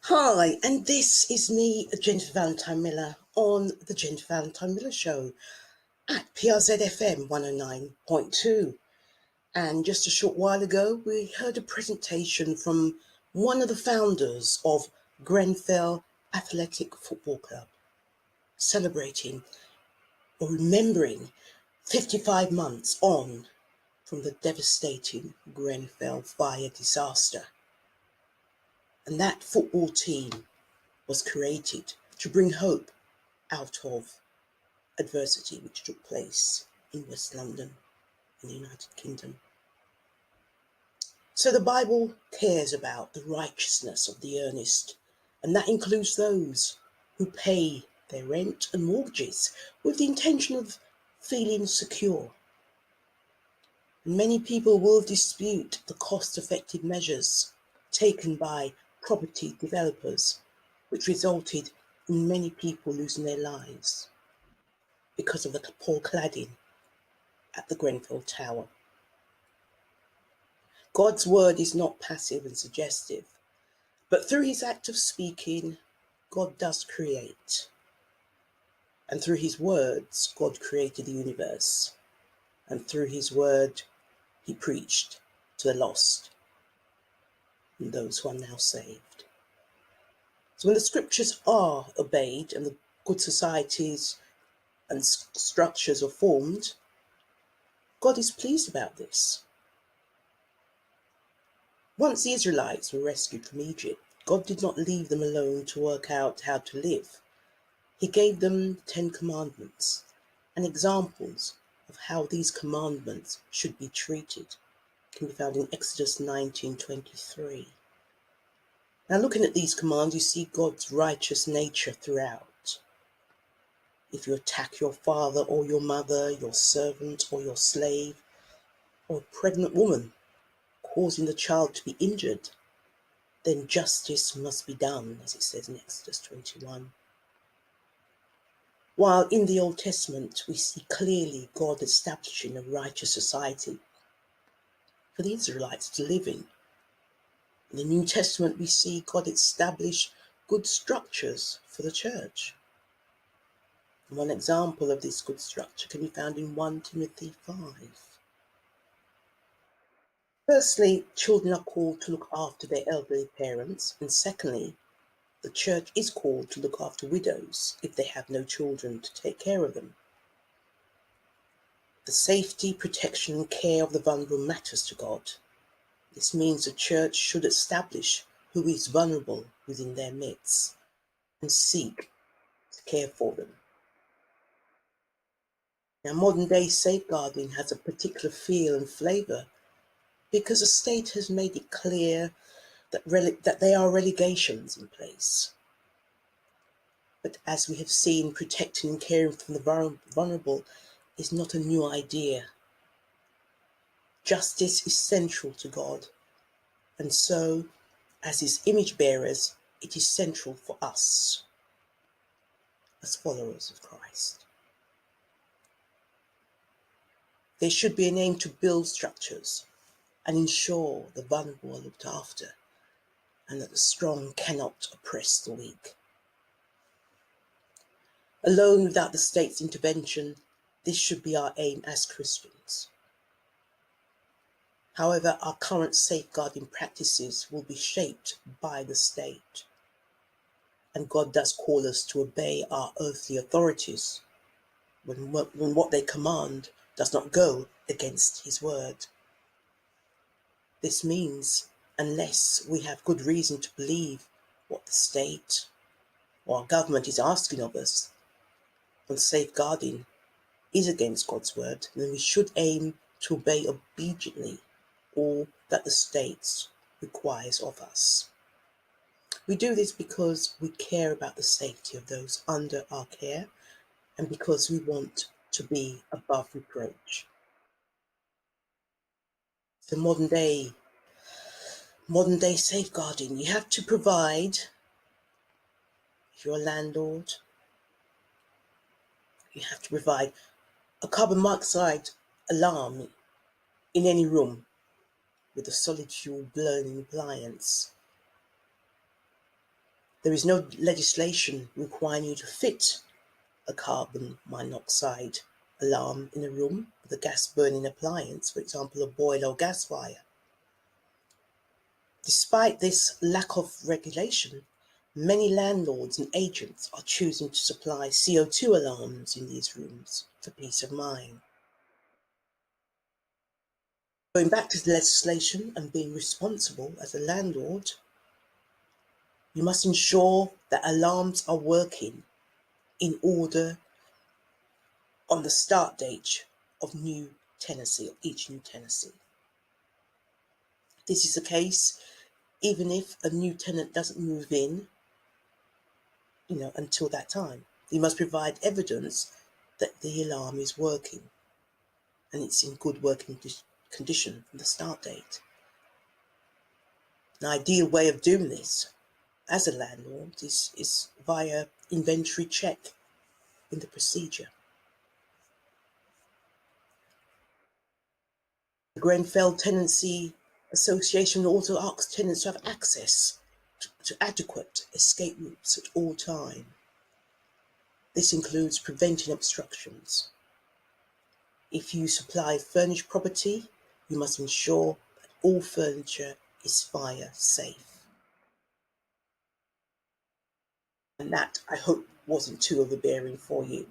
Hi, and this is me, Jennifer Valentine Miller, on the Jennifer Valentine Miller Show at PRZFM 109.2. And just a short while ago, we heard a presentation from one of the founders of Grenfell Athletic Football Club, celebrating or remembering 55 months on from the devastating Grenfell fire disaster. And that football team was created to bring hope out of adversity which took place in West London in the United Kingdom. So the Bible cares about the righteousness of the earnest, and that includes those who pay their rent and mortgages with the intention of feeling secure. Many people will dispute the cost-effective measures taken by property developers, which resulted in many people losing their lives because of the poor cladding at the Grenfell Tower. God's word is not passive and suggestive, but through his act of speaking, God does create. And through his words, God created the universe. And through his word, he preached to the lost and those who are now saved. So when the scriptures are obeyed and the good societies and structures are formed, God is pleased about this. Once the Israelites were rescued from Egypt, God did not leave them alone to work out how to live. He gave them 10 commandments and examples of how these commandments should be treated. It can be found in Exodus 19:23. Now looking at these commands, you see God's righteous nature throughout. If you attack your father or your mother, your servant or your slave, or a pregnant woman, causing the child to be injured, then justice must be done, as it says in Exodus 21. While in the Old Testament we see clearly God establishing a righteous society for the Israelites to live in the New Testament we see God establish good structures for the church. And one example of this good structure can be found in 1 Timothy 5. Firstly, children are called to look after their elderly parents, and secondly, the church is called to look after widows if they have no children to take care of them. The safety, protection, and care of the vulnerable matters to God. This means the church should establish who is vulnerable within their midst and seek to care for them. Now, modern day safeguarding has a particular feel and flavour because the state has made it clear that there are relegations in place. But as we have seen, protecting and caring for the vulnerable is not a new idea. Justice is central to God, and so, as his image bearers, it is central for us as followers of Christ. There should be an aim to build structures and ensure the vulnerable are looked after and that the strong cannot oppress the weak. Alone, without the state's intervention, this should be our aim as Christians. However, our current safeguarding practices will be shaped by the state, and God does call us to obey our earthly authorities when what they command does not go against his word. This means, unless we have good reason to believe what the state or our government is asking of us, when safeguarding is against God's word, then we should aim to obey obediently all that the state requires of us. We do this because we care about the safety of those under our care and because we want to be above reproach. So modern day safeguarding, you have to provide, if you're a landlord, you have to provide a carbon monoxide alarm in any room with a solid fuel burning appliance. There is no legislation requiring you to fit a carbon monoxide alarm in a room with a gas burning appliance, for example, a boiler or gas fire. Despite this lack of regulation, many landlords and agents are choosing to supply CO2 alarms in these rooms for peace of mind. Going back to the legislation and being responsible as a landlord, you must ensure that alarms are working in order on the start date of new tenancy, of each new tenancy. This is the case even if a new tenant doesn't move in, until that time. You must provide evidence that the alarm is working and it's in good working condition from the start date. An ideal way of doing this as a landlord is via inventory check in the procedure. The Grenfell Tenancy Association also asks tenants to have access to adequate escape routes at all times. This includes preventing obstructions. If you supply furnished property, you must ensure that all furniture is fire safe. And that, I hope, wasn't too overbearing for you.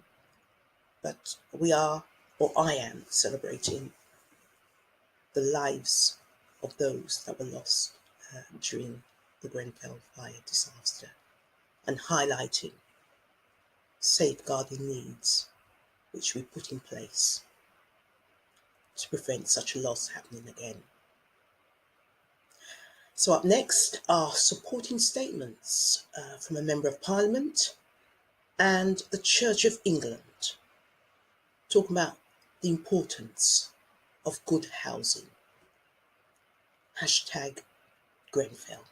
But I am celebrating the lives of those that were lost during the Grenfell fire disaster and highlighting safeguarding needs which we put in place to prevent such a loss happening again. So up next are supporting statements from a Member of Parliament and the Church of England, talking about the importance of good housing. #Grenfell.